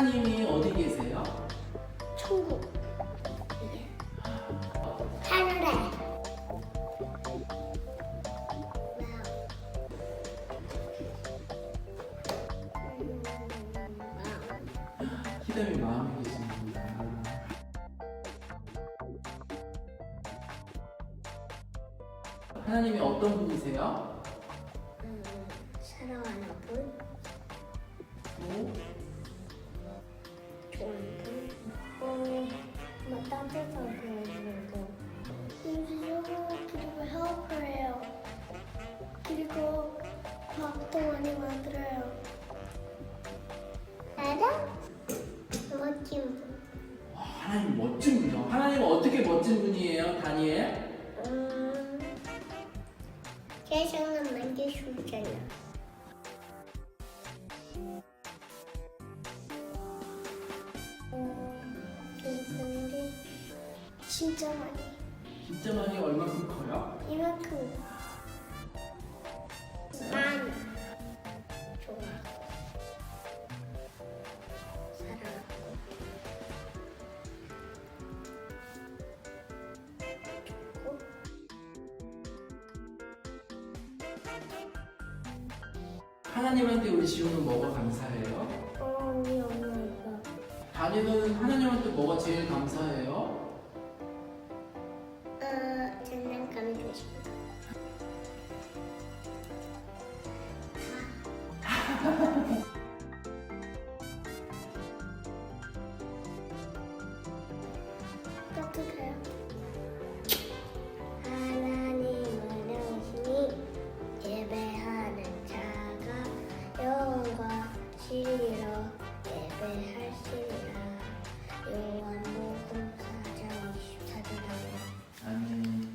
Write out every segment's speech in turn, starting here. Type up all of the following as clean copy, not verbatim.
하나님이 어디 계세요? 천국. 하늘에. 히담이 마음에 계십니다. 하나님이 어떤 분이세요? 사랑하는 분, 또 좋은 분, 뭐 따뜻하게 해주는 분. 그리고 헬퍼예요. 그리고 밥도 많이 만들어요. 나랑 멋진 분. 하나님 멋진 분이요. 하나님은 어떻게 멋진 분이에요, 다니엘? 세상을 만드셨잖아. 근데 진짜 많이. 진짜 많이 얼마큼 커요? 이만큼 많이 좋아하고 사랑하고 좋고 하나님한테 우리 지우는 뭐가 감사해요? 우리 엄마 아빠 다니엘은 하나님한테 뭐가 제일 감사해요? 장난감이 되고 싶어. 따뜻해요. 하나님을 영원히 예배하는 자가 영원과 진리로 예배할지니라. 요한복음 4장 24절. 아멘.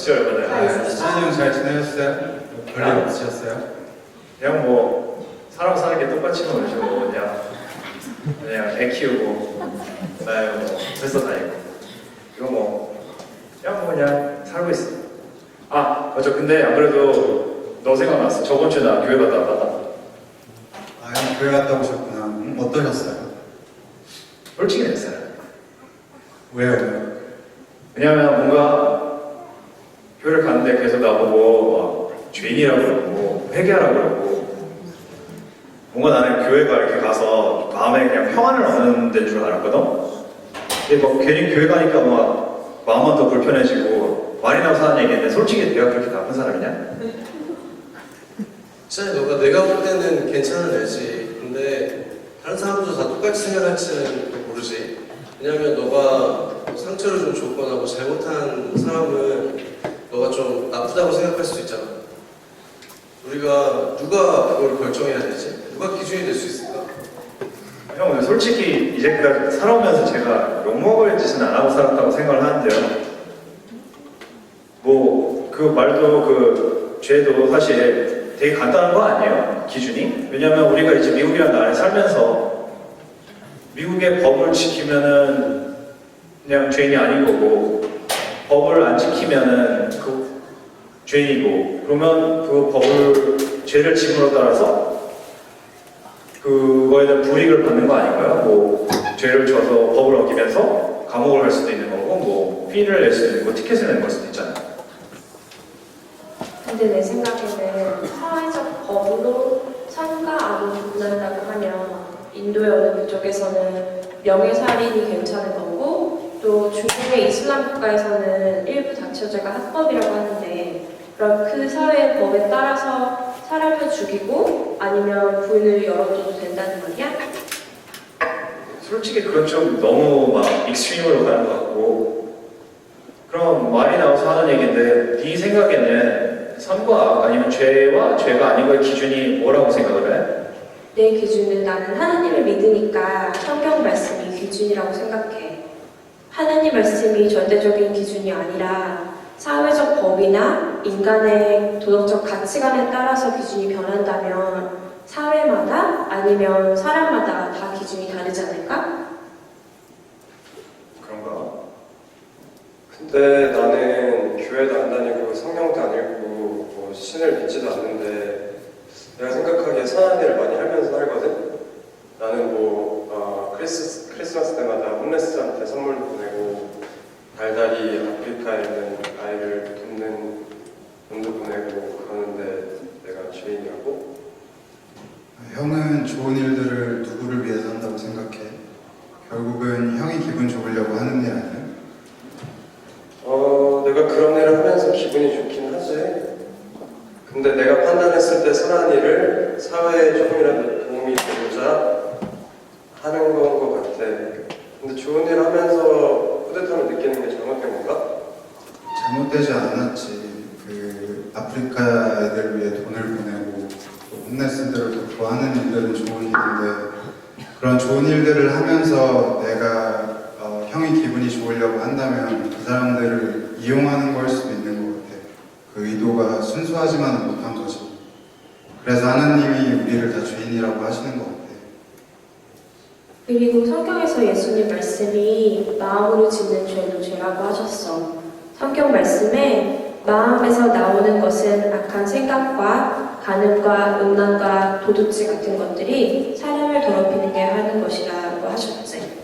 진짜 오랜만이에요. 수진이 형 잘 지내셨어요? 별일 없으셨어요? 그냥 뭐 사람 사는 게 똑같이 놀죠. 그냥 애 키우고 나야 뭐 회사 다니고 이거 뭐 그냥 살고 있어. 아 맞아. 근데 안 그래도 너 생각났어. 저번 주에 나 교회 갔다 왔다. 아, 형 교회 갔다 오셨구나. 어떠셨어요? 솔직히 됐어요. 왜요? 왜냐면 뭔가 교회를 갔는데 계속 나보고 막 죄인이라고 그러고 회개하라고 그러고 뭔가 나는 교회가 이렇게 가서 마음에 그냥 평안을 얻는 데인 줄 알았거든. 근데 막 괜히 교회 가니까 막 마음만 더 불편해지고 말이 나와서 하는 얘기인데 솔직히 내가 그렇게 나쁜 사람이냐? 진짜 너가 내가 볼 때는 괜찮은 애지. 근데 다른 사람도 다 똑같이 생각할지는 또 모르지. 왜냐면 너가 상처를 좀 줬거나 뭐 잘못한 사람은 너가 좀 나쁘다고 생각할 수도 있잖아. 우리가 누가 그걸 결정해야 되지? 누가 기준이 될 수 있을까? 형 근데 솔직히 이제까지 살아오면서 제가 욕먹을 짓은 안 하고 살았다고 생각을 하는데요. 뭐 그 말도 그 죄도 사실 되게 간단한 거 아니에요? 기준이? 왜냐면 우리가 이제 미국이라는 나라에 살면서 미국의 법을 지키면은 그냥 죄인이 아닌 거고 법을 안 지키면은 그 죄인이고 그러면 그 법을 죄를 지음으로 따라서 그거에 대한 불이익을 받는 거 아닌가요? 뭐 죄를 져서 법을 어기면서 감옥을 갈 수도 있는 거고 뭐 피인을 낼 수도 있고 티켓을 내는 걸 수도 있잖아요. 근데 내 생각에는 사회적 법으로 선과 악을 구분한다고 하면 인도의 어느 부족에서는 명예살인이 괜찮은 거고 또 중국의 이슬람 국가에서는 일부 자처제가 합법이라고 하는데 그럼 그 사회의 법에 따라서 사람을 죽이고 아니면 부인을 열어둬도 된다는 말이야? 솔직히 그건 좀 너무 막 익스트림으로 가는 것 같고 그럼 말이 나와서 하는 얘기인데 네 생각에는 선과 악 아니면 죄와 죄가 아닌 거의 기준이 뭐라고 생각을 해? 내 기준은 나는 하나님을 믿으니까 성경 말씀이 기준이라고 생각해. 하나님 말씀이 절대적인 기준이 아니라 사회적 법이나 인간의 도덕적 가치관에 따라서 기준이 변한다면 사회마다 아니면 사람마다 다 기준이 다르지 않을까? 그런가? 근데 나는 교회도 안 다니고 성경도 안 읽고 뭐 신을 믿지도 않는데 내가 생각하기에 선한 일을 많이 하면서 살거든? 나는 크리스마스 때마다 홈레스한테 선물도 보내고 달달이 아프리카에 있는 아이를 돕는 돈도 보내고 그러는데 내가 죄인이라고? 형은 좋은 일들을 누구를 위해서 한다고 생각해? 결국은 형이 기분 좋으려고 하는 일 아니야? 내가 그런 일을 하면서 기분이 좋긴 하지. 근데 내가 판단했을 때 선한 일을 사회에 조금이라도 도움이 되고자 하는 건 것 같아. 근데 좋은 일 하면서 뿌듯함을 느끼는 게 잘못된 건가? 잘못되지 않았지. 그 아프리카 애들 위해 돈을 보내고 또 홈레스들을 돕고 하는 일들은 좋은 일인데 그런 좋은 일들을 하면서 내가 형이 기분이 좋으려고 한다면 그 사람들을 이용하는 걸 수도 있는 것 같아. 그 의도가 순수하지만은 못한 거지. 그래서 하나님이 우리를 다 죄인이라고 하시는 것 같아. 그리고 성경에서 예수님 말씀이 마음으로 짓는 죄도 죄라고 하셨어. 성경 말씀에 마음에서 나오는 것은 악한 생각과 간음과 음란과 도둑질 같은 것들이 사람을 더럽히게 하는 것이라고 하셨지.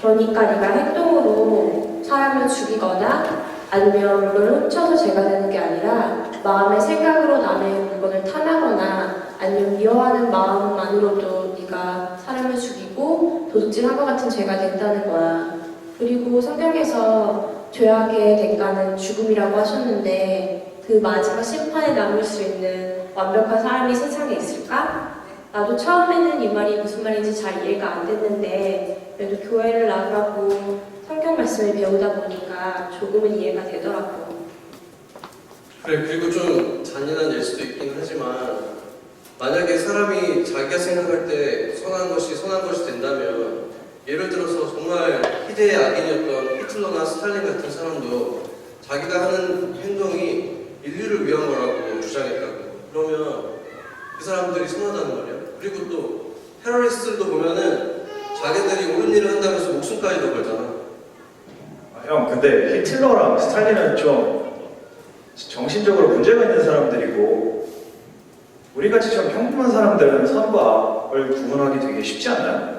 그러니까 네가 행동으로 사람을 죽이거나 아니면 물건을 훔쳐서 죄가 되는 게 아니라 마음의 생각으로 남의 물건을 탐하거나 아니면 미워하는 마음만으로도 네가 사람을 죽이고 도둑질한 것 같은 죄가 된다는 거야. 그리고 성경에서 죄악의 대가는 죽음이라고 하셨는데 그 마지막 심판에 남을 수 있는 완벽한 사람이 세상에 있을까? 나도 처음에는 이 말이 무슨 말인지 잘 이해가 안 됐는데 그래도 교회를 나가고 성경 말씀을 배우다 보니까 조금은 이해가 되더라고. 그래, 그리고 좀 잔인한 일 수도 있긴 하지만 만약에 사람이 자기가 생각할 때 선한 것이 된다면 예를 들어서 정말 희대의 악인이었던 히틀러나 스탈린 같은 사람도 자기가 하는 행동이 인류를 위한 거라고 주장했다고. 그러면 그 사람들이 선하다는 말이야. 그리고 또 테러리스트들도 보면은 자기들이 옳은 일을 한다면서 목숨까지도 걸잖아. 아, 형, 근데 히틀러랑 스탈린은 좀 정신적으로 문제가 있는 사람들이고 우리같이 좀 평범한 사람들은 선과 악을 구분하기 되게 쉽지 않나요?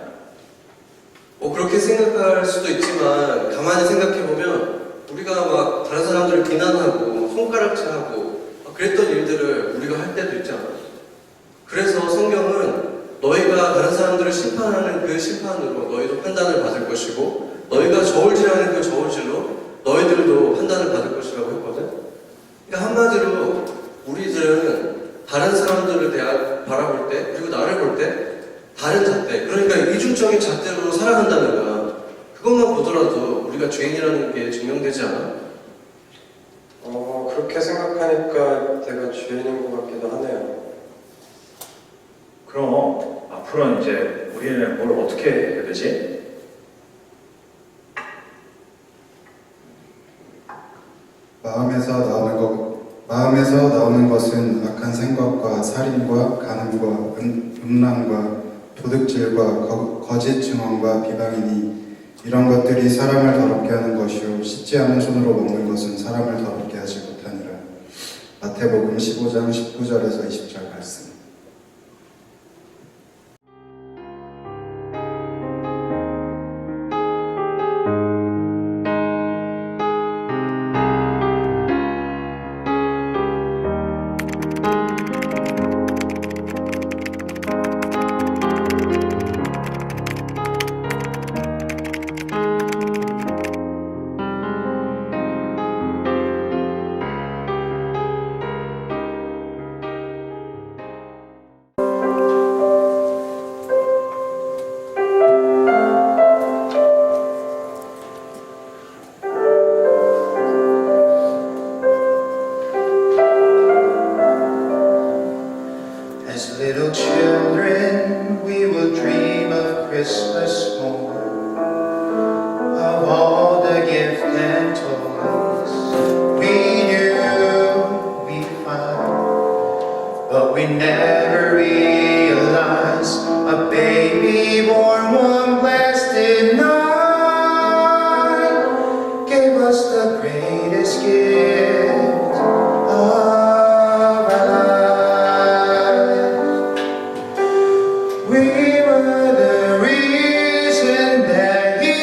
그렇게 생각할 수도 있지만 가만히 생각해보면 우리가 막 다른 사람들을 비난하고 손가락질하고 그랬던 일들을 우리가 할 때도 있잖아. 그래서 성경은 너희가 다른 사람들을 심판하는 그 심판으로 너희도 판단을 받을 것이고 너희가 저울질하는 그 저울질로 너희들도 판단을 받을 것이라고 했거든. 그러니까 한마디로 우리들은 다른 사람들을 바라볼 때 그리고 나를 볼 때 다른 잣대, 그러니까 이중적인 잣대로 살아간다는 거야. 그것만 보더라도 우리가 죄인이라는 게 증명되지 않아? 그렇게 생각하니까 내가 죄인인 것 같기도 하네요. 그럼 앞으로는 이제 우리는 뭘 어떻게 해야 되지? 마음에서 나오는 것은 악한 생각과 살인과 간음과 음란과 도둑질과 거짓 증언과 비방이니 이런 것들이 사람을 더럽게 하는 것이요 씻지 않은 손으로 먹는 것은 사람을 더럽게 하지 못하니라. 마태복음 15장 19절에서 20절 말씀. As little children, we will dream of Christmas morn, of all the gifts and toys we knew we'd find, but we never realized a baby born one blessed night gave us the greatest gift of our lives. We were the reason that He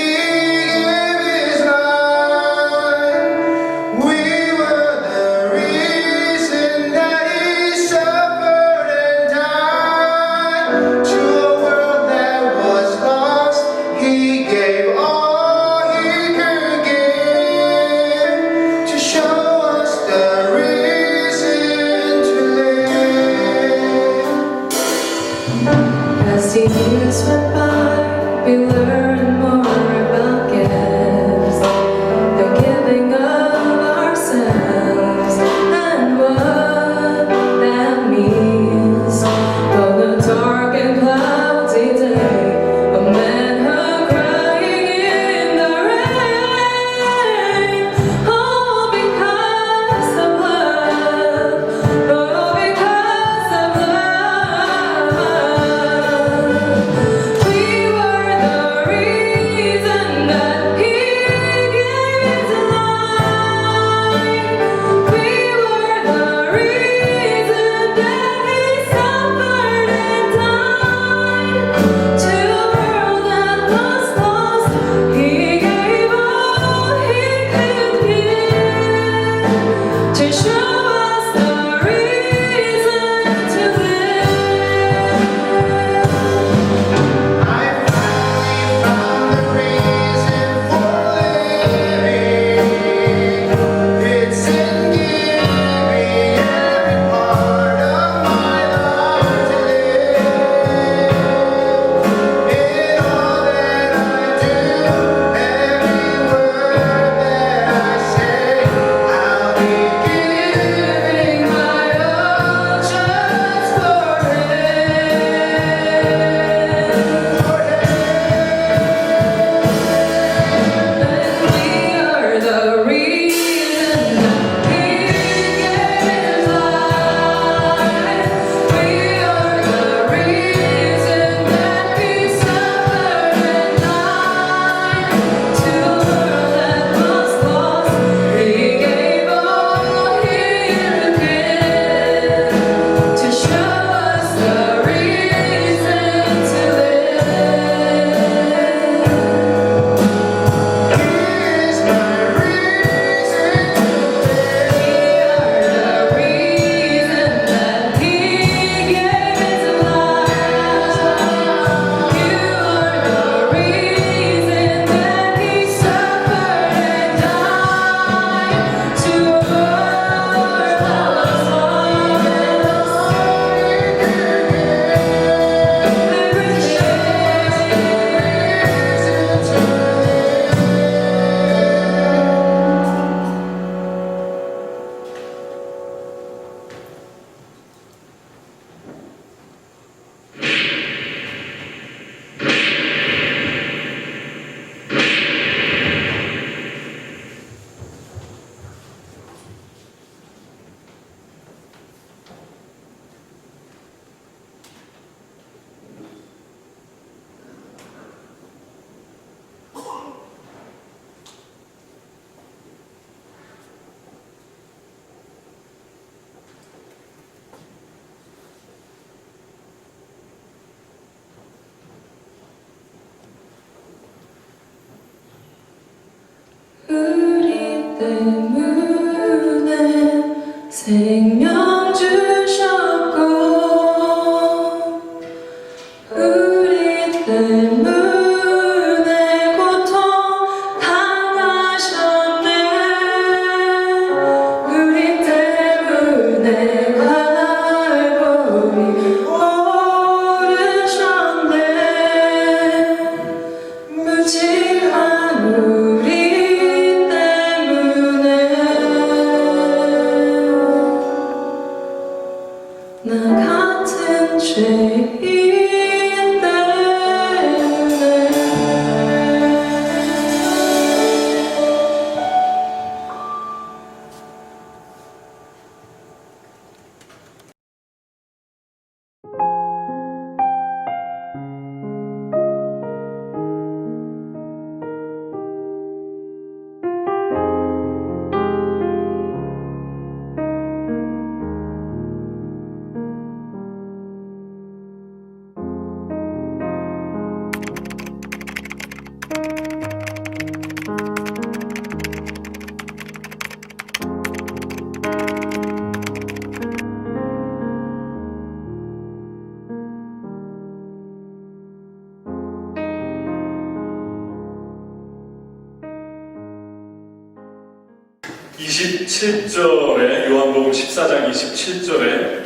gave His life. We were the reason that He suffered and died. To a world that was lost, He gave all He could give to show us the reason to live. As the years went by, we learned more about gifts, the giving of ourselves, and what that means. On a dark and cloudy day, a man heard crying in the rain. All because of love, all because of love. We were the 때문에 생명 주셨고 우리 때문에 고통 당하셨네. 우리 때문에 갈보리 오르셨네. 무지한 우리 때문에 나 같은 죄인 때문에 요한복음 14장 27절에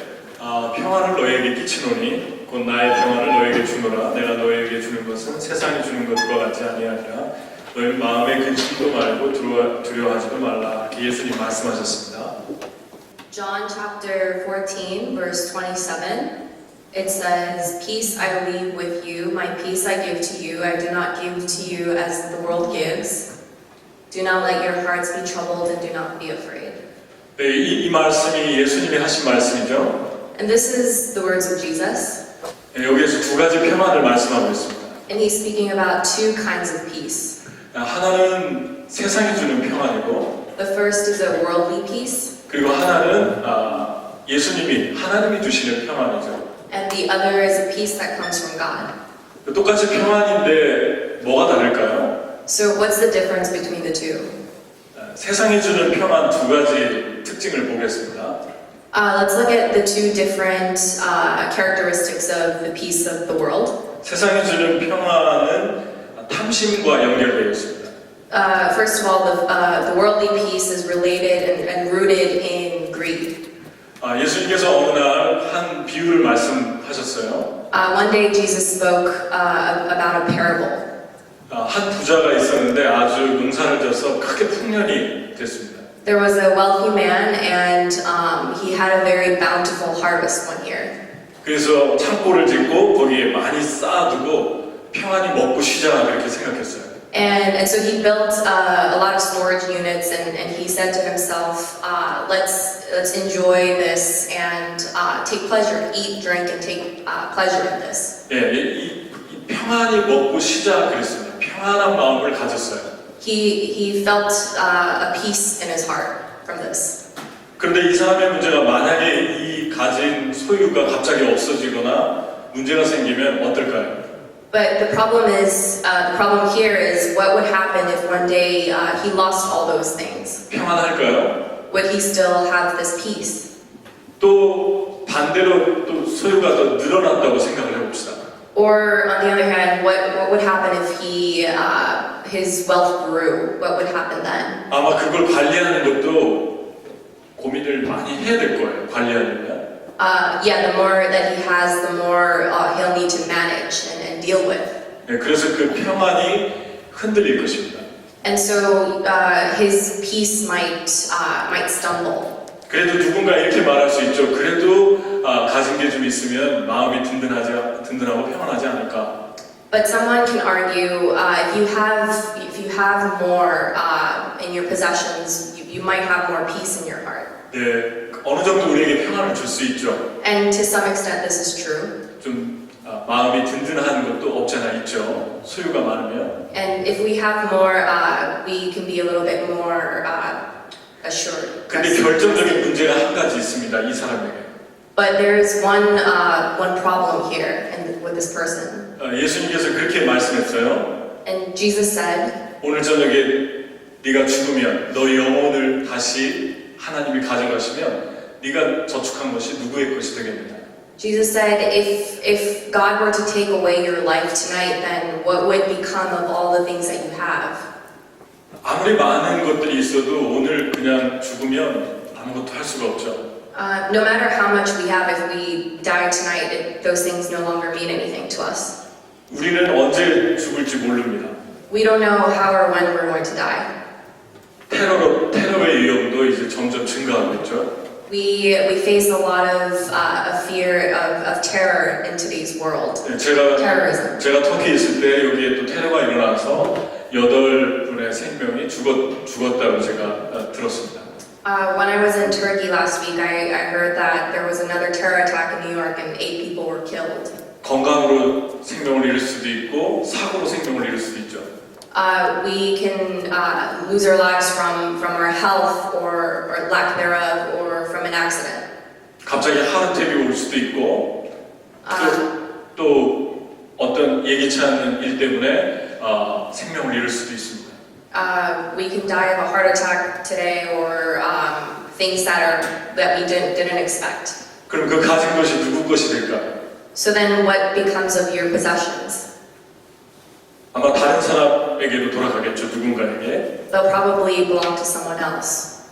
평안을 너에게 끼치노니 곧 나의 평안을 너에게 주노라. 내가 너에게 주는 것은 세상이 주는 것과 같지 아니하니라. 너희는 마음에 근심도 말고 두려워하지도 말라. 이렇게 예수님 말씀하셨습니다. John chapter 14, verse 27, it says, "Peace I leave with you, my peace I give to you. I do not give to you as the world gives. Do not let your hearts be troubled and do not be afraid." 네, 이 말씀이 예수님이 하신 말씀이죠. And this is the words of Jesus. 네, 여기에서 두 가지 평안을 말씀하고 있습니다. And he's speaking about two kinds of peace. 하나는 세상이 주는 평안이고, The first is a worldly peace, 그리고 하나는 하나님이 주시는 평안이죠. and the other is a peace that comes from God. 똑같이 평안인데 뭐가 다를까요? So what's the difference between the two? 세상이 주는 평안 두 가지 특징을 보겠습니다. Let's look at the two different characteristics of the peace of the world. 세상이 주는 평안은 탐심과 연결되어 있습니다. First of all, the worldly peace is related and rooted in greed. 예수님께서 어느 날 한 비유를 말씀하셨어요. One day Jesus spoke about a parable. 한 부자가 있었는데 아주 농사를 져서 크게 풍년이 됐습니다. There was a wealthy man and he had a very bountiful harvest one year. 그래서 창고를 짓고 거기에 많이 쌓아두고 평안히 먹고 쉬자 그렇게 생각했어요. And so he built a lot of storage units and he said to himself, let's enjoy this and take pleasure, eat, drink, and take pleasure in this. 예, 이 평안히 먹고 쉬자 그랬습니다. 평안한 마음을 가졌어요. He felt a peace in his heart from this. 그런데 이 사람의 문제가 만약에 이 가진 소유가 갑자기 없어지거나 문제가 생기면 어떨까요? But the problem here is what would happen if one day he lost all those things? 평안할까요? Would he still have this peace? 또 반대로 또 소유가 더 늘어났다고 생각을 해봅시다. Or on the other hand, what would happen if his wealth grew? What would happen then? 아마 그걸 관리하는 것도 고민을 많이 해야 될 거예요. 관리하려면. The more that he has, the more he'll need to manage and deal with. 네, 그래서 그 평안이 흔들릴 것입니다. And so his peace might stumble. 그래도 누군가 이렇게 말할 수 있죠. 그래도 가진 게 좀 있으면 마음이 든든하고 평안하지 않을까. But someone can argue if you have more in your possessions, you might have more peace in your heart. 네, 어느 정도 우리에게 평안을 줄 수 있죠. And to some extent, this is true. 좀 마음이 든든한 것도 없지 않아 있죠. 소유가 많으면. And if we have more, we can be a little bit more assured. 근데 결정적인 문제가 한 가지 있습니다. 이 사람에게. But there is one problem here with this person. 예수님께서 그렇게 말씀했어요. And Jesus said, 오늘 저녁에 네가 죽으면 너의 영혼을 다시 하나님이 가져가시면 네가 저축한 것이 누구의 것이 되겠느냐? Jesus said, if God were to take away your life tonight, then what would become of all the things that you have? 아무리 많은 것들이 있어도 오늘 그냥 죽으면 아무것도 할 수가 없죠. No matter how much we have, if we die tonight, those things no longer mean anything to us. 우리는 언제 죽을지 모릅니다. We don't know how or when we're going to die. 테러의 위험도 이제 점점 증가하고 있죠. We face a lot of fear of terror in today's world. Terrorism. 제가 터키에 있을 때 여기에 또 테러가 일어나서 8분의 생명이 죽었다고 제가 들었습니다. When I was in Turkey last week, I heard that there was another terror attack in New York and 8 people were killed. 건강으로 생명을 잃을 수도 있고 사고로 생명을 잃을 수도 있죠. We can lose our lives from our health or lack thereof or from an accident. 갑자기 하루탭이 올 수도 있고 또 어떤 예기치 않은 일 때문에 생명을 잃을 수도 있습니다. We can die of a heart attack today or things that we didn't expect. 그럼 그 가진 것이 누구 것이 될까? So then what becomes of your possessions? 아마 다른 사람에게도 돌아가겠죠, 누군가에게. They'll probably belong to someone else.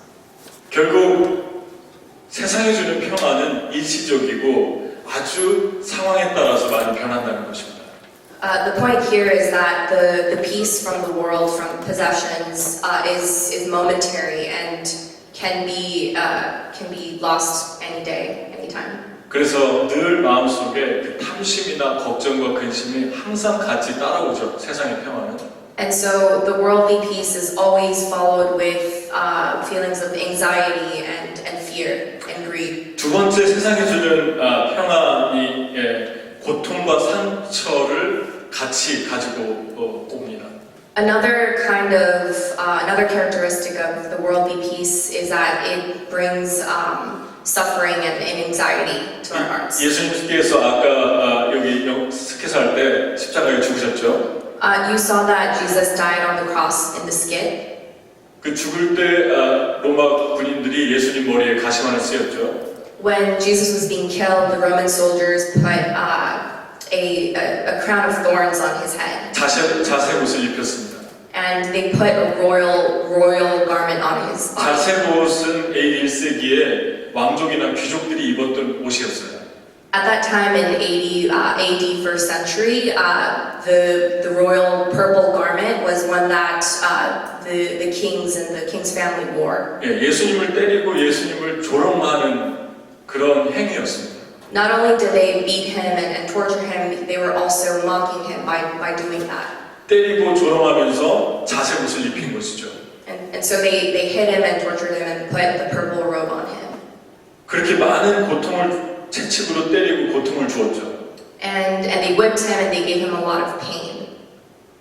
결국 세상이 주는 평안은 일시적이고 아주 상황에 따라서 많이 변한다는 것입니다. The point here is that the peace from the world, from possessions, is momentary and can be lost any day, anytime. 그래서 늘 마음속에 그 탐심이나 걱정과 근심이 항상 같이 따라오죠. 세상의 평화는. And so the worldly peace is always followed with feelings of anxiety and fear and greed. 두 번째 세상이 주는 평안이 고통과 상처를 같이 가지고 옵니다. Another characteristic of the worldly peace is that it brings suffering and anxiety to our hearts. 예수님께서 아까 여기 스케서 할 때 십자가에 죽으셨죠. You saw that Jesus died on the cross in the skit. 그 죽을 때 로마 군인들이 예수님 머리에 가시관을 쓰였죠. When Jesus was being killed, the Roman soldiers put a crown of thorns on his head. 자색 옷을 입혔습니다. And they put a royal garment on his body. 자색 옷은 AD 1세기에 왕족이나 귀족들이 입었던 옷이었어요. At that time in AD first century, the royal purple garment was one that the kings and the king's family wore. 예수님을 때리고 예수님을 조롱하는 그런 행위였습니다. Not only did they beat him and torture him, they were also mocking him by doing that. 때리고 조롱하면서 자색 옷을 입힌 것이죠. And so they hit him and tortured him and put the purple robe on him. 그렇게 많은 고통을 채찍으로 때리고 고통을 주었죠. And they whipped him and they gave him a lot of pain.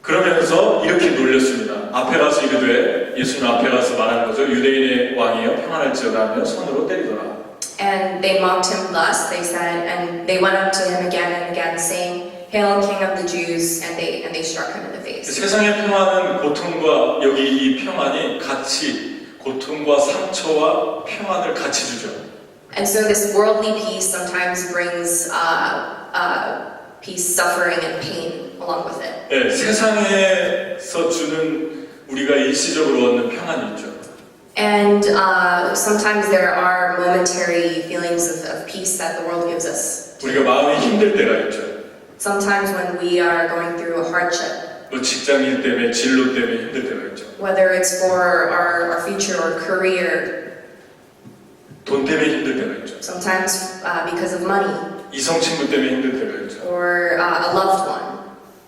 그러면서 이렇게 놀렸습니다. 앞에 가서 이르되 예수님 앞에 가서 말하는 거죠. 유대인의 왕이여 평안할지어다 하며 손으로 때리더라. And they mocked him thus, they said, and they went up to him again and again, saying, Hail, King of the Jews, and they struck him in the face. 세상의 평안은 고통과 여기 이 평안이 같이 고통과 상처와 평안을 같이 주죠. And so this worldly peace sometimes brings peace, suffering, and pain along with it. 네, 세상에서 주는 우리가 일시적으로 얻는 평안이 있죠. And sometimes there are momentary feelings of peace that the world gives us. 우리가 마음이 힘들 때가 있죠. Sometimes when we are going through a hardship, 뭐 직장일 때문에 진로 때문에 힘들 때가 있죠. whether it's for our future or career, 돈 때문에 힘들 때가 있죠. sometimes because of money 이성 친구 때문에 힘들 때가 있죠. or a loved one.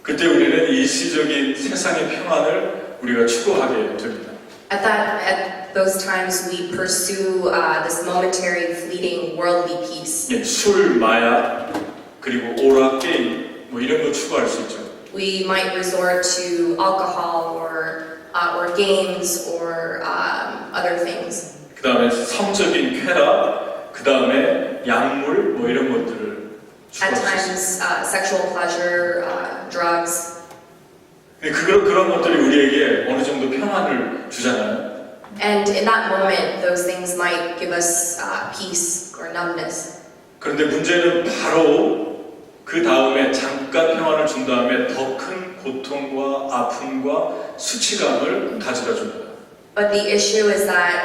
그때 우리는 일시적인 세상의 평안을 우리가 추구하게 됩니다. At those times we pursue this momentary, fleeting, worldly peace. 예, 술, 마약, 그리고 오락, 게임 뭐 이런 거 추구할 수 있죠. We might resort to alcohol or games or other things. 그 다음에 성적인 쾌락, 그 다음에 약물 뭐 이런 것들을 At 추구할 수 있어요. times, sexual pleasure, drugs. 근데 그런 것들이 우리에게 어느 정도 평안을 주잖아요. And in that moment, those things might give us peace or numbness. 그런데 문제는 바로 그 다음에 잠깐 평안을 준 다음에 더 큰 고통과 아픔과 수치감을 가져다 줍니다. But the issue is that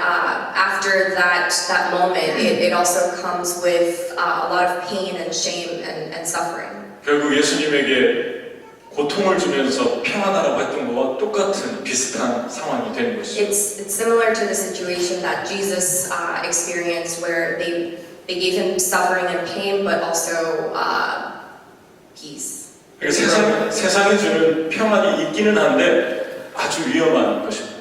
after that moment, it also comes with a lot of pain and shame and suffering. 결국 예수님에게 고통을 주면서 평안하라고 했던 것과 똑같은 비슷한 상황이 되는 것이죠. It's similar to the situation that Jesus experienced, where they gave him suffering and pain, but also peace. 그러니까 세상이 주는 평안이 있기는 한데 아주 위험한 것입니다.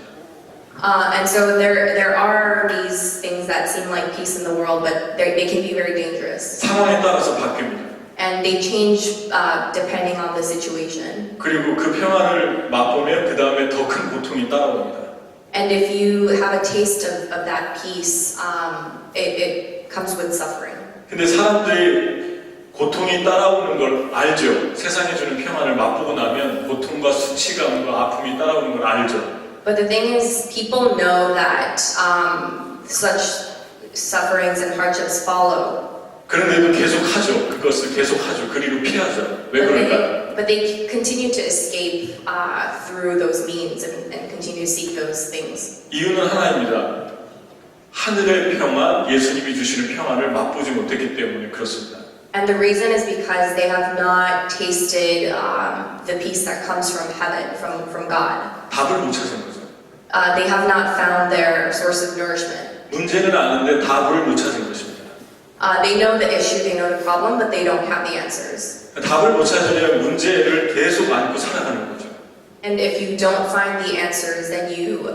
And so there are these things that seem like peace in the world, but they can be very dangerous. 상황에 따라서 바뀝니다. And they change depending on the situation. 그리고 그 평안을 맛보면 그 다음에 더 큰 고통이 따라옵니다. And if you have a taste of that peace, it comes with suffering. 근데 사람들이 고통이 따라오는 걸 알죠. 세상에 주는 평안을 맛보고 나면 고통과 수치감과 아픔이 따라오는 걸 알죠. But the thing is, people know that such sufferings and hardships follow. 그런데도 계속하죠. 그것을 계속하죠. 그리고 피하죠. 왜 그럴까요? But they continue to escape through those means and continue to seek those things. 이유는 하나입니다. 하늘의 평안, 예수님이 주시는 평안을 맛보지 못했기 때문에 그렇습니다. And the reason is because they have not tasted the peace that comes from heaven, from God. 답을 못 찾은 거죠. They have not found their source of nourishment. 문제는 아는데 답을 못 찾은 것입니다. They know the issue, they know the problem, but they don't have the answers. 답을 못 찾으면 문제를 계속 안고 살아가는 거죠. And if you don't find the answers, then you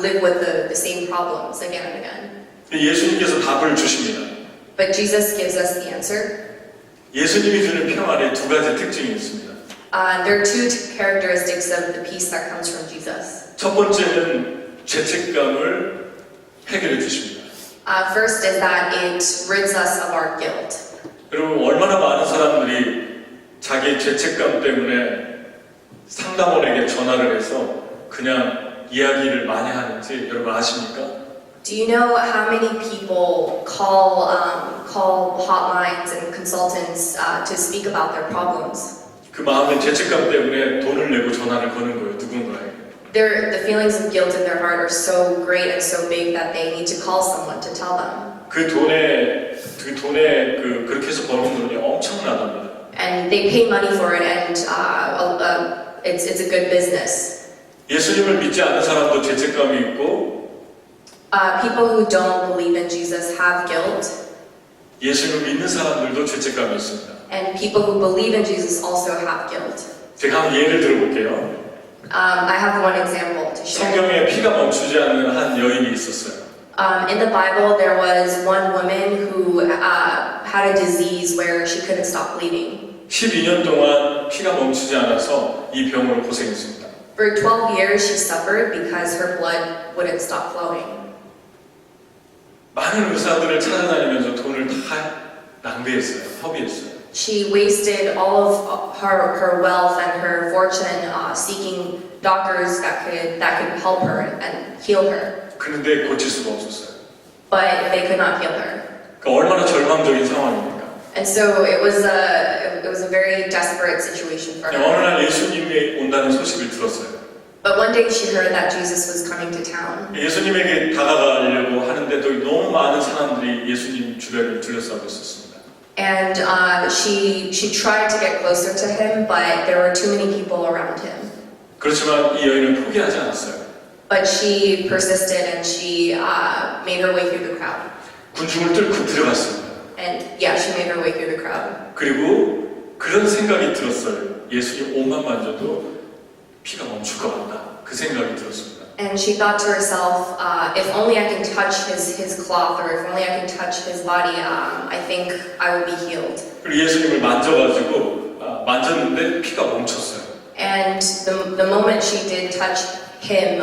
live with the same problems again and again. 예수님께서 답을 주십니다. But Jesus gives us the answer. 예수님이 주는 평안에 두 가지 특징이 있습니다. There are two characteristics of the peace that comes from Jesus. 첫 번째는 죄책감을 해결해 주십니다. First is that it rids us of our guilt. 여러분 얼마나 많은 사람들이 자기 죄책감 때문에 상담원에게 전화를 해서 그냥 이야기를 많이 하는지 여러분 아십니까? Do you know how many people call hotlines and consultants to speak about their problems? 그 마음의 죄책감 때문에 돈을 내고 전화를 거는 거예요, 누군가에게. The feelings of guilt in their heart are so great and so big that they need to call someone to tell them. 그 돈에 그렇게 해서 버는 돈이 엄청나답니다. And they pay money for it, and it's a good business. 예수님을 믿지 않는 사람도 죄책감이 있고 People who don't believe in Jesus have guilt, 예수님을 믿는 사람들도 죄책감이 있습니다. and people who believe in Jesus also have guilt. 제가 한번 예를 들어볼게요. I have one example to share. 성경에 피가 멈추지 않는 한 여인이 있었어요. In the Bible, there was one woman who had a disease where she couldn't stop bleeding. 12년 동안 피가 멈추지 않아서 이 병으로 고생했습니다. For 12 years, she suffered because her blood wouldn't stop flowing. 많은 의사들을 찾아다니면서 돈을 다 낭비했어요. 허비했어요. She wasted all of her wealth and her fortune seeking doctors that could help her and heal her. 그런데 고칠 수가 없었어요. But they could not heal her. 그러니까 얼마나 절망적인 상황입니까? And so it was a very desperate situation for 어느 her. 날 예수님이 온다는 소식을 들었어요. But one day she heard that Jesus was coming to town. 예수님에게 다가가려고 하는데도 너무 많은 사람들이 예수님 주변을 둘러싸고 있었습니다. And she tried to get closer to him, but there were too many people around him. 그렇지만 이 여인은 포기하지 않았어요. But she persisted and she made her way through the crowd. 군중을 뚫고 들어갔습니다. And yeah, she made her way through the crowd. 그리고 그런 생각이 들었어요. 예수님 옷만 만져도 피가 멈출 것 같다. 그 생각이 들었습니다. And she thought to herself, if only I can touch his cloth, or if only I can touch his body, I think I will be healed. 그리고 예수님을 만져가지고 만졌는데 피가 멈췄어요. And the moment she did touch him,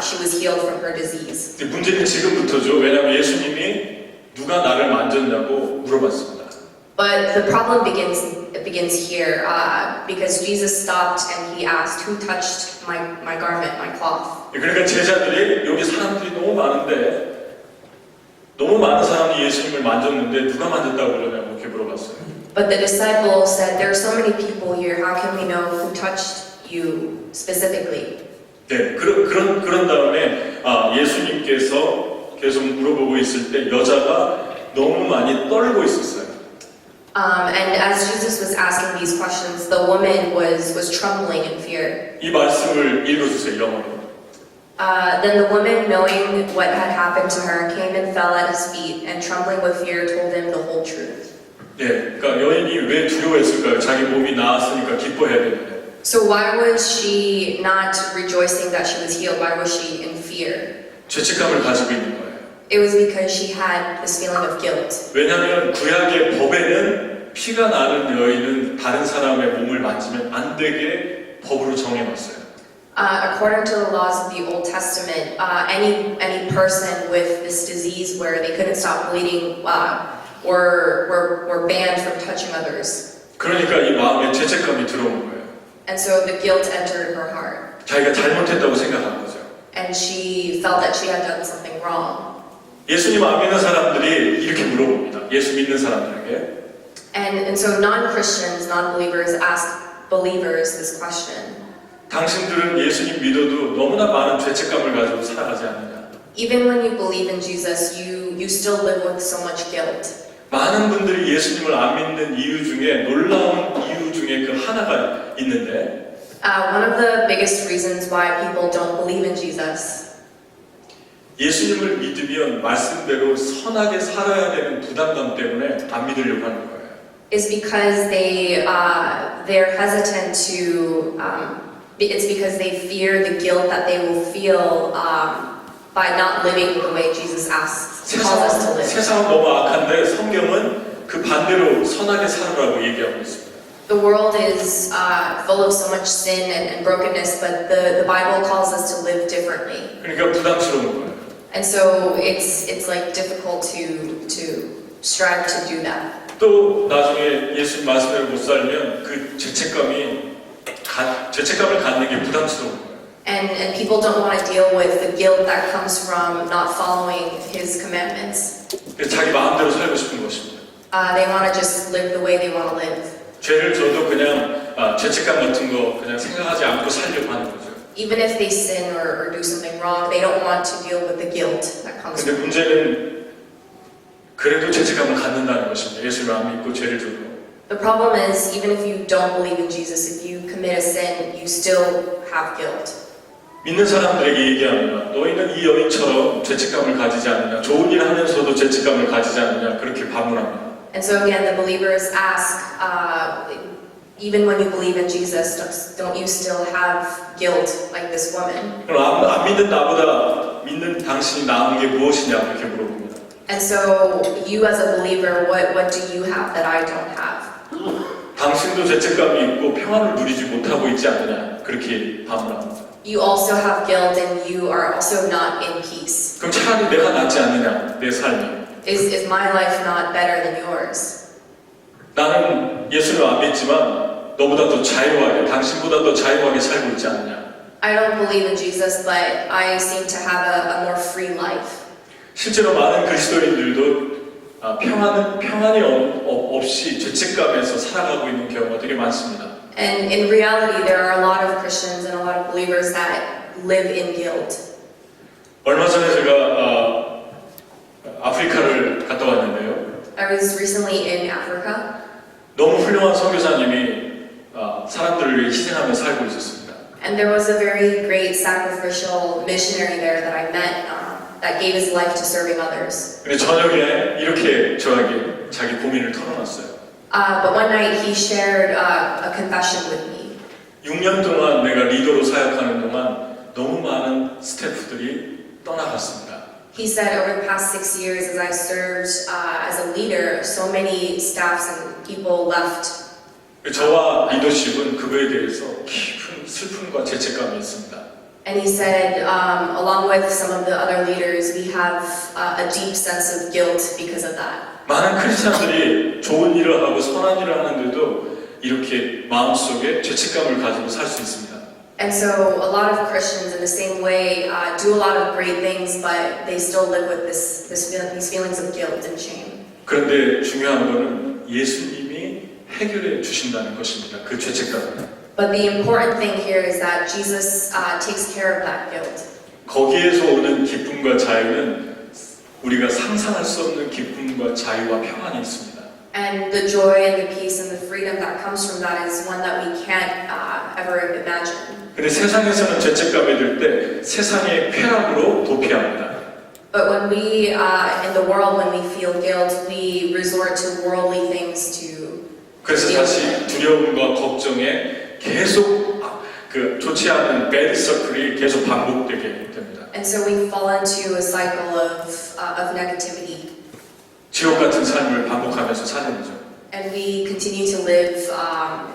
she was healed from her disease. 문제는 지금부터죠. 왜냐하면 예수님이 누가 나를 만졌냐고 물어봤습니다. But the problem begins it begins here because Jesus stopped and he asked, "Who touched my garment, my cloth?" 그러니까 제자들이 여기 사람들이 너무 많은데 너무 많은 사람이 예수님을 만졌는데 누가 만졌다고 그러냐고 이렇게 물어봤어요. But the disciples said, "There are so many people here. How can we know who touched you specifically?" 네, 그런 다음에 예수님께서 계속 물어보고 있을 때 여자가 너무 많이 떨고 있었어요. And as Jesus was asking these questions, the woman was trembling in fear. 이 말씀을 읽어주세요, 영어로. Then the woman, knowing what had happened to her, came and fell at his feet, and trembling with fear, told him the whole truth. 네, 그러니까 여인이 왜 두려워했을까요? 자기 몸이 나았으니까 기뻐해야 되는데. So why was she not rejoicing that she was healed? Why was she in fear? 죄책감을 가지고 있는 거예요. It was because she had this feeling of guilt. 왜냐하면 구약의 법에는 피가 나는 여인은 다른 사람의 몸을 만지면 안 되게 법으로 정해놨어요. According to the laws of the Old Testament, any person with this disease where they couldn't stop bleeding were banned from touching others. 그러니까 이 마음에 죄책감이 들어온 거예요. And so the guilt entered her heart. 자기가 잘못했다고 생각한 거죠. And she felt that she had done something wrong. 예수님 안 믿는 사람들이 이렇게 물어봅니다. 예수 믿는 사람들에게. And so non-Christians, non-believers ask believers this question. 당신들은 예수님 믿어도 너무나 많은 죄책감을 가지고 살아가지 않느냐. Even when you believe in Jesus, you still live with so much guilt. 많은 분들이 예수님을 안 믿는 이유 중에 놀라운 이유 중에 그 하나가 있는데 One of the biggest reasons why people don't believe in Jesus 예수님을 믿으면 말씀대로 선하게 살아야 되는 부담감 때문에 안 믿으려고 하는 거예요. is because they're hesitant to. It's because they fear the guilt that they will feel by not living the way Jesus calls us to live. 세상은 너무 악한데 성경은 그 반대로 선하게 살으라고 얘기하고 있습니다. The world is full of so much sin and brokenness, but the Bible calls us to live differently. 그러니까 부담스러운 거예요. And so it's like difficult to strive to do that. 또 나중에 예수님 말씀대로 못 살면 그 죄책감을 갖는 게 부담스러운 거예요. And people don't want to deal with the guilt that comes from not following His commandments. 그래서 자기 마음대로 살고 싶은 것입니다. They want to just live the way they want to live. 죄를 져도 그냥 죄책감 같은 거 그냥 생각하지 않고 살려고 하는 거죠. Even if they sin or do something wrong, they don't want to deal with the guilt that comes 근데 from it. 문제는 그래도 죄책감을 갖는다는 것입니다. 예수를 안 믿고 죄를 져도. The problem is, even if you don't believe in Jesus, if you commit a sin, you still have guilt. 믿는 사람들에게 얘기합니다. 너희는 이 여인처럼 죄책감을 가지지 않느냐. 좋은 일 하면서도 죄책감을 가지지 않느냐. 그렇게 반문합니다. And so again, the believers ask, even when you believe in Jesus, don't you still have guilt like this woman? 그럼 안 믿는 나보다 믿는 당신이 나은 게 무엇이냐 이렇게 물어봅니다. And so you as a believer, what do you have that I don't have? 당신도 죄책감이 있고 평안을 누리지 못하고 있지 않느냐. 그렇게 반문합니다. You also have guilt and you are also not in peace. 그럼 차라리 내가 낫지 않느냐. 내 삶이. Is my life not better than yours? 나는 예수를 안 믿지만 너보다 더 자유하게, 당신보다 더 자유하게 살고 있지 않느냐. I don't believe in Jesus, but I seem to have a more free life. 실제로 많은 그리스도인들도 평안이 없이 죄책감에서 살아가고 있는 경우가 되게 많습니다. And in reality, there are a lot of Christians and a lot of believers that live in guilt. 얼마 전에 제가 아프리카를 갔다 왔는데요. I was recently in Africa, 너무 훌륭한 선교사님이 사람들을 위해 희생하며 살고 있었습니다. and there was a very great sacrificial missionary there that I met that gave his life to serving others. 근데 저녁에 이렇게 저에게 자기 고민을 털어놨어요. But one night he shared a confession with me. 6년 동안 내가 리더로 사역하는 동안 너무 많은 스태프들이 떠나갔습니다. He said, over the past 6 years, as I served as a leader, so many staffs and people left. 저와 리더십은 그거에 대해서 깊은 슬픔과 죄책감이 있습니다. And he said, along with some of the other leaders, we have a deep sense of guilt because of that. 많은 크리스찬들이 좋은 일을 하고 선한 일을 하는데도 이렇게 마음속에 죄책감을 가지고 살 수 있습니다. And so a lot of Christians in the same way do a lot of great things, but they still live with these feelings of guilt and shame. 그런데 중요한 거는 예수님이 해결해 주신다는 것입니다. 그 죄책감을. But the important thing here is that Jesus takes care of that guilt. 거기에서 오는 기쁨과 자유는 우리가 상상할 수 없는 기쁨과 자유와 평안이 있습니다. And the joy and the peace and the freedom that comes from that is one that we can't ever imagine. 근데 세상에서는 죄책감이 들 때 세상의 쾌락으로 도피합니다. But when we, in the world, when we feel guilt, we resort to worldly things to 그래서 deal with 다시 it. 두려움과 걱정에 계속 그 좋지 않은 배드 서클이 계속 반복되게 됩니다. And so we fall into a cycle of negativity. 지옥 같은 삶을 반복하면서 사는 거죠. And we continue to live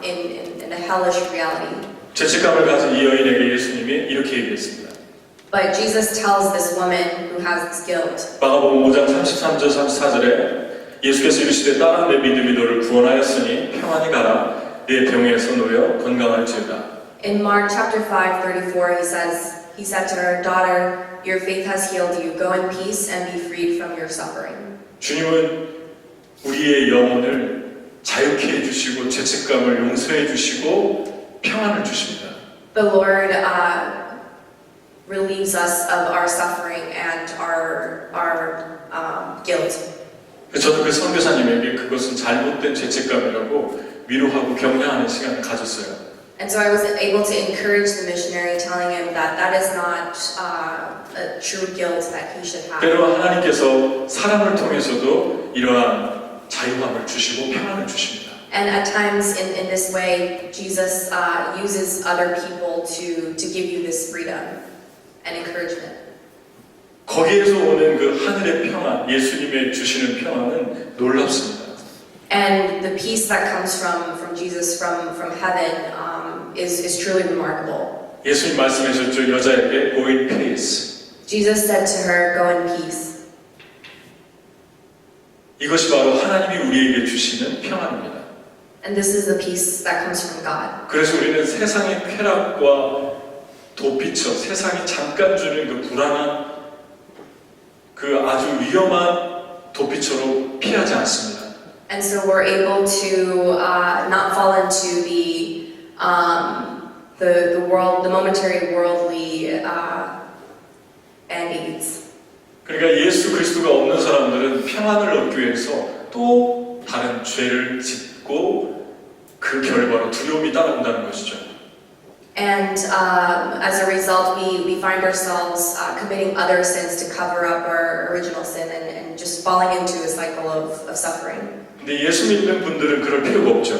in a hellish reality. 죄책감을 가진 이 여인에게 예수님이 이렇게 얘기했습니다. But Jesus tells this woman who has this guilt, 마가복음 5장 33절 34절에 예수께서 이르시되 딸아 내 믿음이 너를 구원하였으니 평안히 가라 네 병에서 놓여 건강할지어다. in Mark chapter 5:34, he said to her, daughter, your faith has healed you. Go in peace and be freed from your suffering. 주님은 우리의 영혼을 자유케 해주시고 죄책감을 용서해 주시고 평안을 주십니다. The Lord relieves us of our suffering and our guilt. 저도 그 선교사님에게 그것은 잘못된 죄책감이라고 위로하고 격려하는 시간을 가졌어요. And so I was able to encourage the missionary, telling him that that is not a true guilt that he should have. 때로 하나님께서 사람을 통해서도 이러한 자유함을 주시고 평안을 주십니다. And at times in this way, Jesus uses other people to give you this freedom and encouragement. 거기에서 오는 그 하늘의 평안, 예수님의 주시는 평안은 놀랍습니다. And the peace that comes from Jesus from heaven is truly remarkable. 예수님 말씀하셨죠. 여자에게 go in peace. Jesus said to her, go in peace. 이것이 바로 하나님이 우리에게 주시는 평안입니다. And this is the peace that comes from God. 그래서 우리는 세상의 쾌락과 도피처, 세상이 잠깐 주는 그 불안한 그 아주 위험한 도피처로 피하지 않습니다. And so we're able to not fall into the momentary worldly band-aids. 그러니까 예수 그리스도가 없는 사람들은 평안을 얻기 위해서 또 다른 죄를 짓고 그 결과로 두려움이 따라온다는 것이죠. And as a result, we find ourselves committing other sins to cover up our original sin and just falling into a cycle of suffering. 근데 예수 믿는 분들은 그럴 필요가 없죠.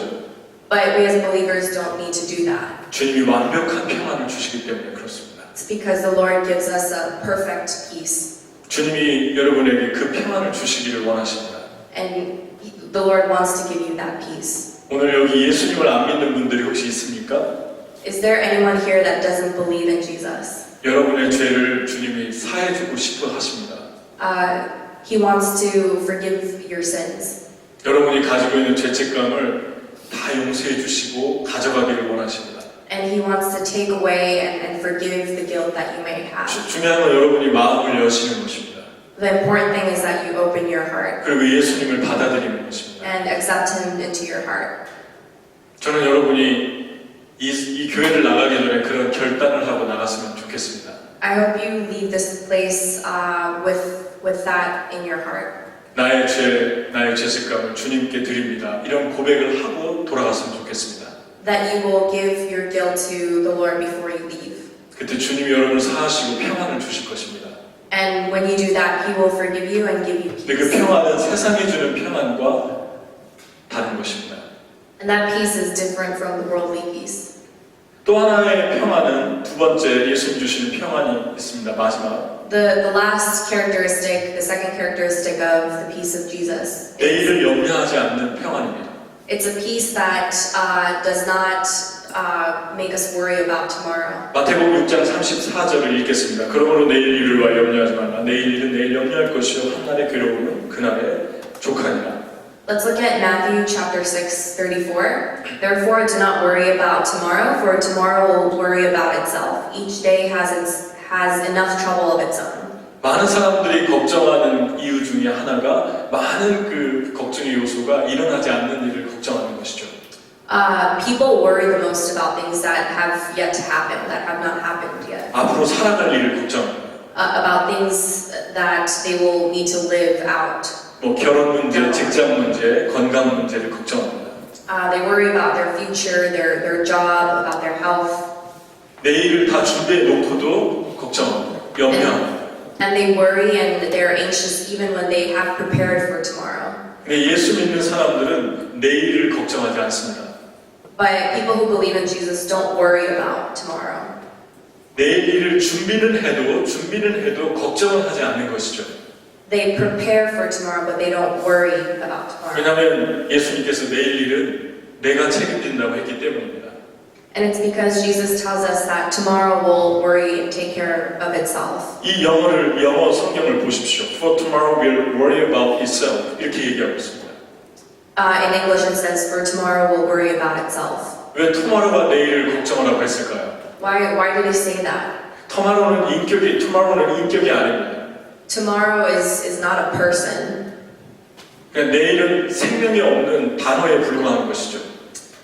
But we as believers don't need to do that. 주님이 완벽한 평안을 주시기 때문에 그렇습니다. It's because the Lord gives us a perfect peace. 주님이 여러분에게 그 평안을 주시기를 원하십니다. And the Lord wants to give you that peace. 오늘 여기 예수님을 안 믿는 분들이 혹시 있습니까? Is there anyone here that doesn't believe in Jesus? 여러분의 죄를 주님이 사해주고 싶어 하십니다. He wants to forgive your sins. 여러분이 가지고 있는 죄책감을 다 용서해 주시고 가져가기를 원하십니다. And He wants to take away and forgive the guilt that you may have. 중요한 건 여러분이 마음을 여시는 것입니다. The important thing is that you open your heart 그리고 예수님을 받아들이는 것입니다. and accept Him into your heart. 저는 여러분이 이 교회를 나가기 전에 그런 결단을 하고 나갔으면 좋겠습니다. I hope you leave this place with that in your heart. 나의 죄, 나의 죄책감을 주님께 드립니다. 이런 고백을 하고 돌아갔으면 좋겠습니다. That you will give your guilt to the Lord before you leave. 그때 주님이 여러분을 사하시고 평안을 주실 것입니다. And when you do that, He will forgive you and give you 근데 그 peace. 평안은 세상이 주는 평안과 다른 것입니다. And that peace is different from the worldly peace. 또 하나의 평안은 두 번째 예수님 주시는 평안이 있습니다. 마지막. The last characteristic, the second characteristic of the peace of Jesus, 내일을 염려하지 않는 평안입니다. it's a peace that does not make us worry about tomorrow. 마태복음 6장 34절을 읽겠습니다. 그러므로 내일 일을 위하여 염려하지 말라. 내일 일은 내일 염려할 것이요 한날의 괴로움은 그날의 족하니라. Let's look at Matthew chapter 6:34. Therefore, do not worry about tomorrow, for tomorrow will worry about itself. Each day has enough trouble of its own. 많은 사람들이 걱정하는 이유 중에 하나가 많은 그 걱정의 요소가 일어나지 않는 일을 걱정하는 것이죠. People worry the most about things that have yet to happen, that have not happened yet. 앞으로 살아갈 일을 걱정합니다. About things that they will need to live out. 뭐 결혼 문제, 직장 문제, 건강 문제를 걱정합니다. They worry about their future, their job, about their health. 내일을 다 준비해 놓고도 걱정합니다. 염려합니다. And they worry and they're anxious even when they have prepared for tomorrow. 근데 예수 믿는 사람들은 내일을 걱정하지 않습니다. But people who believe in Jesus don't worry about tomorrow. 내일 일을 준비는 해도 걱정은 하지 않는 것이죠. They prepare for tomorrow, but they don't worry about tomorrow. 왜냐하면 예수님께서 내일 일은 내가 책임진다고 했기 때문입니다. And it's because Jesus tells us that tomorrow will worry and take care of itself. 이 영어 성경을 보십시오. For tomorrow will worry about itself. 이렇게 얘기하고 있습니다. In English it says, for tomorrow will worry about itself. 왜 tomorrow가 내일을 걱정하라고 했을까요? Why did he say that? tomorrow는 인격이 아닙니다. Tomorrow is not a person. 그러니까 내일은 생명이 없는 단어에 불과한 것이죠.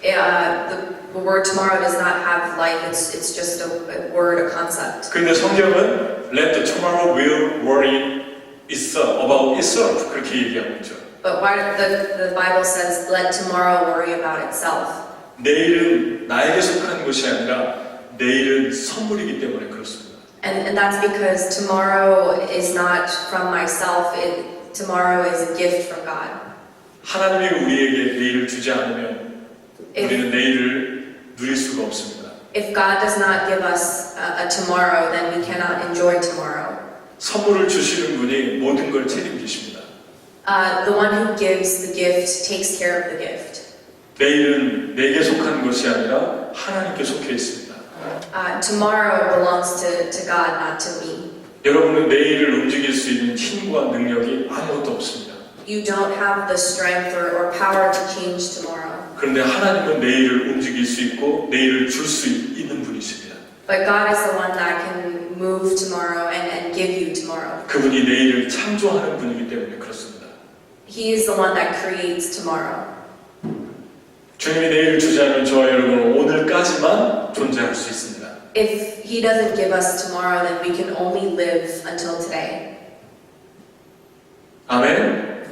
The word tomorrow does not have life. It's just a word, a concept. 그런데 성경은 let the tomorrow will worry itself about itself 그렇게 얘기하고 있죠. But why the Bible says let tomorrow worry about itself. 내일은 나에게 속한 것이 아니라 내일은 선물이기 때문에 그렇습니다. And that's because tomorrow is not from myself. Tomorrow is a gift from God. 하나님이 우리에게 내일을 주지 않으면 우리는 내일을 누릴 수가 없습니다. If God does not give us a tomorrow, then we cannot enjoy tomorrow. 선물을 주시는 분이 모든 걸 책임지십니다. The one who gives the gift takes care of the gift. 내일은 내게 속한 것이 아니라 하나님께 속해 있습니다. Tomorrow belongs to God, not to me. 여러분은 내일을 움직일 수 있는 힘과 능력이 아무것도 없습니다. You don't have the strength or power to change tomorrow. 그런데 하나님은 내일을 움직일 수 있고 내일을 줄 수 있는 분이십니다. But God is the one that can move tomorrow and give you tomorrow. 그분이 내일을 창조하는 분이기 때문에 그렇습니다. He is the one that creates tomorrow. 주님이 내일을 주지 않으면 저와 여러분은 오늘까지만 존재할 수 있습니다. If He doesn't give us tomorrow, then we can only live until today. 아멘.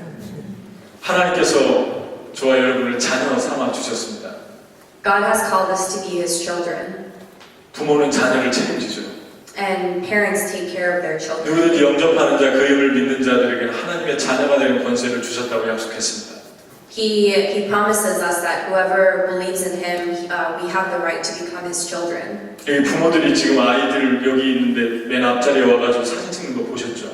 하나님께서 저와 여러분을 자녀 삼아 주셨습니다. God has called us to be His children. 부모는 자녀를 책임지죠. And parents take care of their children. 누구든지 영접하는 자, 그 이름을 믿는 자들에게 하나님의 자녀가 되는 권세를 주셨다고 약속했습니다. He promises us that whoever believes in Him, we have the right to become His children. 여기 부모들이 지금 아이들 여기 있는데 맨 앞자리에 와가지고 사진 찍는 거 보셨죠?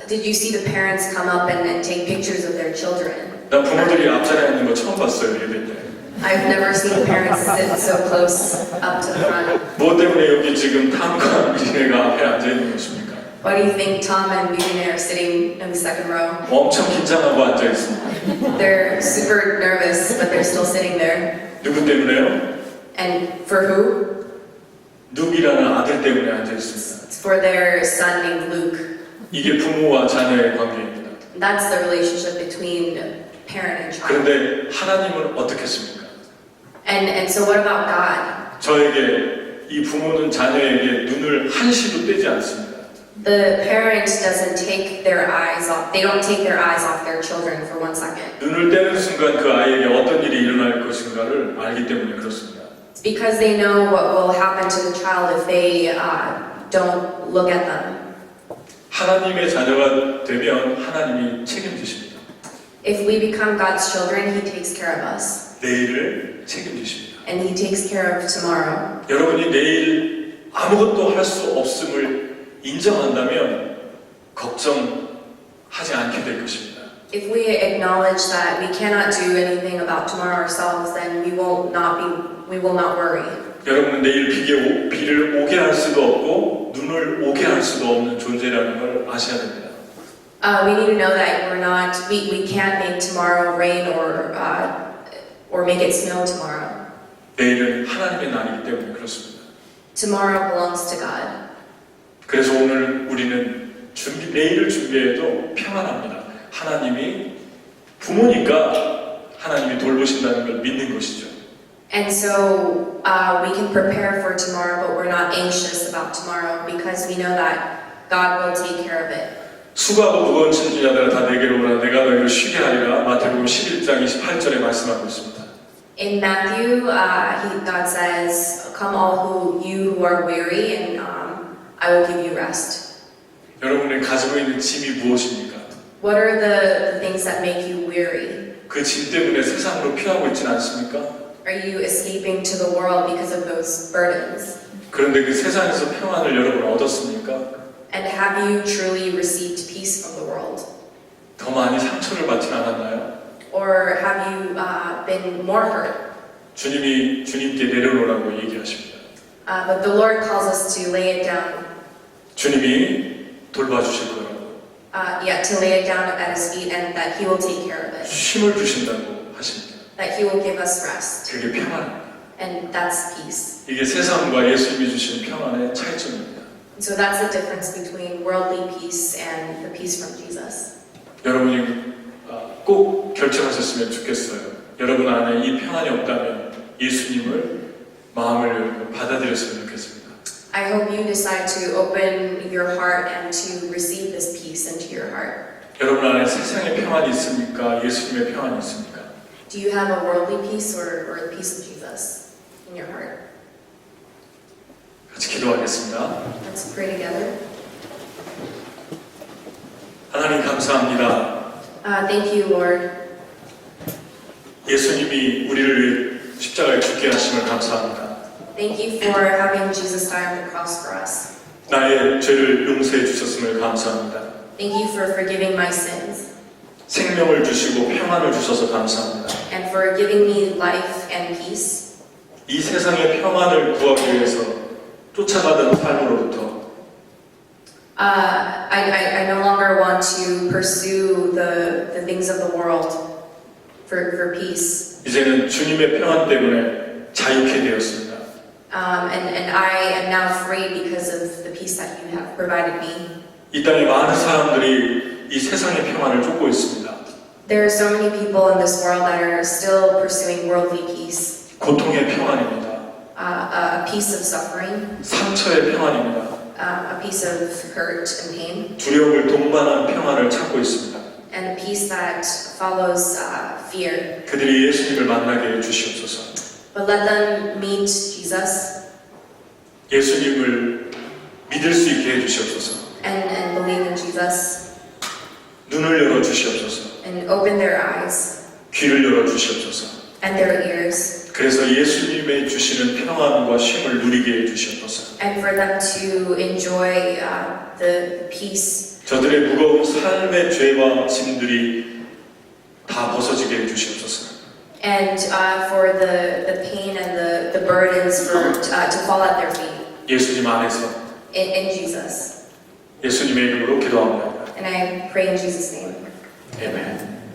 Did you see the parents come up and take pictures of their children? 난 부모들이 앞자리에 있는 거 처음 봤어요, 예배 때. I've never seen parents sit so close up to the front. 뭐 때문에 여기 지금 탐과 미진애가 앞에 앉아 있는 것입니까? Why do you think Tom and Mujine are sitting in the second row? 엄청 긴장하고 앉아 있습니다. They're super nervous, but they're still sitting there. 누구 때문에요? And for who? 룩이라는 아들 때문에 앉아 있습니다. It's for their son named Luke. 이게 부모와 자녀의 관계입니다. That's the relationship between parent and child. 그런데 하나님은 어떻겠습니까? And so what about God? 저에게 이 부모는 자녀에게 눈을 한시도 떼지 않습니다. The parent doesn't take their eyes off. They don't take their eyes off their children for 1 second. 눈을 떼는 순간 그 아이에게 어떤 일이 일어날 것인가를 알기 때문에 그렇습니다. It's because they know what will happen to the child if they don't look at them. 하나님의 자녀가 되면 하나님이 책임지십니다. If we become God's children, He takes care of us. 내일을 책임지십니다. And He takes care of tomorrow. 여러분이 내일 아무것도 할 수 없음을 인정한다면 걱정하지 않게 될 것입니다. If we acknowledge that we cannot do anything about tomorrow ourselves, then we will not worry. 여러분은 내일 비를 오게 할 수도 없고 눈을 오게 할 수도 없는 존재라는 걸 아셔야 됩니다. We need to know that we can't make tomorrow rain or make it snow tomorrow. 내일은 하나님의 날이기 때문에 그렇습니다. Tomorrow belongs to God. 그래서 오늘 우리는 내일을 준비해도 평안합니다. 하나님이 부모니까 하나님이 돌보신다는 걸 믿는 것이죠. And so we can prepare for tomorrow, but we're not anxious about tomorrow because we know that God will take care of it. 수고하고 무거운 짐진 자들아 다 내게로 오라 내가 너희를 쉬게 하리라. 마태복음 11장 28절에 말씀하고 있습니다. In Matthew, God says, "Come all you who are weary, and I will give you rest." 여러분이 가지고 있는 짐이 무엇입니까? What are the things that make you weary? 그 짐 때문에 세상으로 피하고 있지는 않습니까? Are you escaping to the world because of those burdens? 그런데 그 세상에서 평안을 여러분 얻었습니까? And have you truly received peace from the world? 더 많이 상처를 받진 않았나요? Or have you been more hurt? 주님이 주님께 내려놓으라고 얘기하십니다. But the Lord calls us to lay it down, 주님이 돌봐주실 거라고. to lay it down at His feet, and that He will take care of it. 쉼을 주신다고 하십니다. That He will give us rest, 그게 평안입니다. and that's peace. 이게 세상과 예수님이 주신 평안의 차이점입니다. So that's the difference between worldly peace and the peace from Jesus. 여러분이 꼭 결정하셨으면 좋겠어요. 여러분 안에 이 평안이 없다면 예수님을 마음을 열고 받아들였으면 좋겠습니다. I hope you decide to open your heart and to receive this peace into your heart. 여러분 안에 세상의 평안이 있습니까? 예수님의 평안이 있습니까? Do you have a worldly peace or the peace of Jesus in your heart? 같이 기도하겠습니다. Let's pray together. 하나님 감사합니다. Thank you, Lord. 예수님이 우리를 위해 십자가에 죽게 하심을 감사합니다. Thank you for having Jesus die on the cross for us. 나의 죄를 용서해 주셨음을 감사합니다. Thank you for forgiving my sins 생명을 주시고 평안을 주셔서 감사합니다. and for giving me life and peace. 이 세상의 평안을 구하기 위해서 쫓아가던 삶으로부터 I no longer want to pursue the things of the world for peace. 이제는 주님의 평안 때문에 자유케 되었습니다. And I am now free because of the peace that you have provided me. 이 땅에 많은 사람들이 이 세상의 평안을 쫓고 있습니다. There are so many people in this world that are still pursuing worldly peace, 고통의 평안입니다. a peace of suffering, 상처의 평안입니다. a piece of hurt and pain, 두려움을 동반한 평안을 찾고 있습니다. and a peace that follows fear. 그들이 예수님을 만나게 해주시옵소서. But let them meet Jesus 예수님을 믿을 수 있게 해주시옵소서. and believe in Jesus 눈을 열어주시옵소서. and open their eyes 귀를 열어주시옵소서. and their ears, 그래서 예수님의 주시는 평안과 쉼을 누리게 해주시옵소서. and for them to enjoy the peace 저들의 무거운 삶의 죄와 짐들이 다 벗어지게 해주시옵소서. and for the pain and the burdens to fall at their feet 예수님 안에서 in Jesus. 예수님의 이름으로 기도합니다. And I pray in Jesus' name. 아멘.